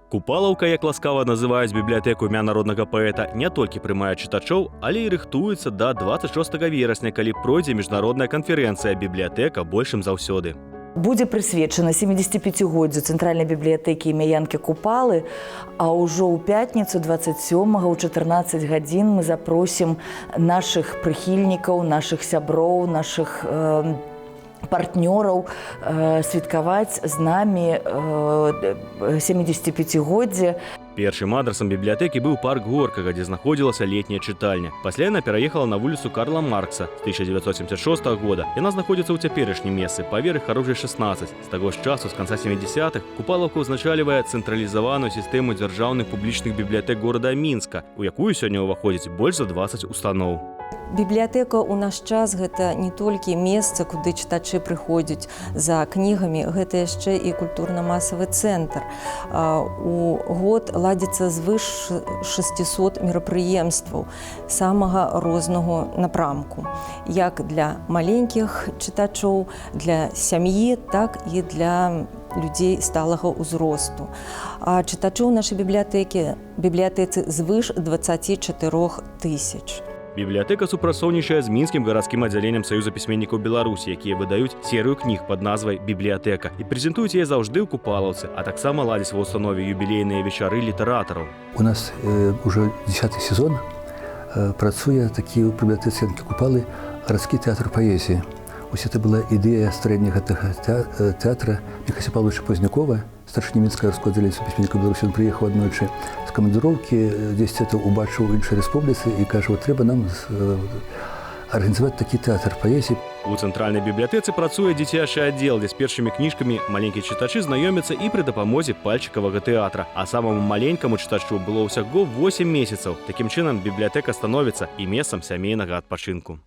Купалаўка, як ласкава называюць бібліятэку імя народнага паэта, не толькі прымае чытачоў, але і рыхтуецца да 26 верасня, калі пройдзе міжнародная канферэнцыя «Бібліятэка большым заўсёды». Будзе прысвечана 75-годдзю цэнтральнай бібліятэкі імя Янкі Купалы, а ўжо ў пятніцу 27-го ў 14 гадзін мы запросім нашых прыхільнікаў, нашых сяброў, нашых партнёраў святкаваць з намі 75-годдзе. Першым адрасам бібліятэкі быў парк Горкага, дзе знаходзілася летняя чытальня. Пасля яна пераехала на вуліцу Карла Маркса. З 1976 года яна знаходзіцца ў цяперашнім месцы па веры Харужай 16. З таго ж часу, з канца 70-х, Купалаўка ўзначальвае цэнтралізаваную сістэму дзяржаўных публічных бібліятэк горада Мінска, у якую сёння ўваходзіць больш за 20 устаноў. Бібліятэка ў наш час гэта не толькі месца, куды чытачы прыходзяць за кнігамі, гэта яшчэ і культурна-масавы цэнтр. У год ладзіцца звыш 600 мерапрыемстваў самага рознага напрамку, як для маленькіх чытачоў, для сям'і, так і для людзей сталага ўзросту. А чытачоў нашай бібліятэцы звыш 24 тысяч. Бібліятэка супрацоўнічае з мінскім гарадскім аддзяленнем Саюза пісьменнікаў Беларусі, якія выдаюць серыю кніг пад назвай «Бібліятэка» і прэзентуюць яе заўжды ў Купалаўцы, а таксама ладзяць ва ўстанове юбілейныя вечары літаратараў. У нас уже 10-й сезон працуе такі ў бібліятэцы Янкі Купалы гарадскі тэатр паэзіі. Ось это была ідэя стварэння гэтага тэатра Міхася Павловича Познякова, старшыні мінскага гарадскога аддзялення пісьменнікаў Беларусі. Ён прыехаў аднойчы з камандыроўкі, дзесьці это убачыў у іншай рэспубліцы і кажа, вот трэба нам арганізаваць такі тэатр паэзіі. У цэнтральнай бібліятэцы працуе дзіцячы аддзел, дзе з першымі кніжкамі маленькія чытачы знаёмяцца і пры дапамозе пальчыкавага тэатра. А самаму маленькаму чытачу было ўсяго 8 месяцаў. Такім чынам, бібліятэка становіцца і месцам сямейнага адпачынку.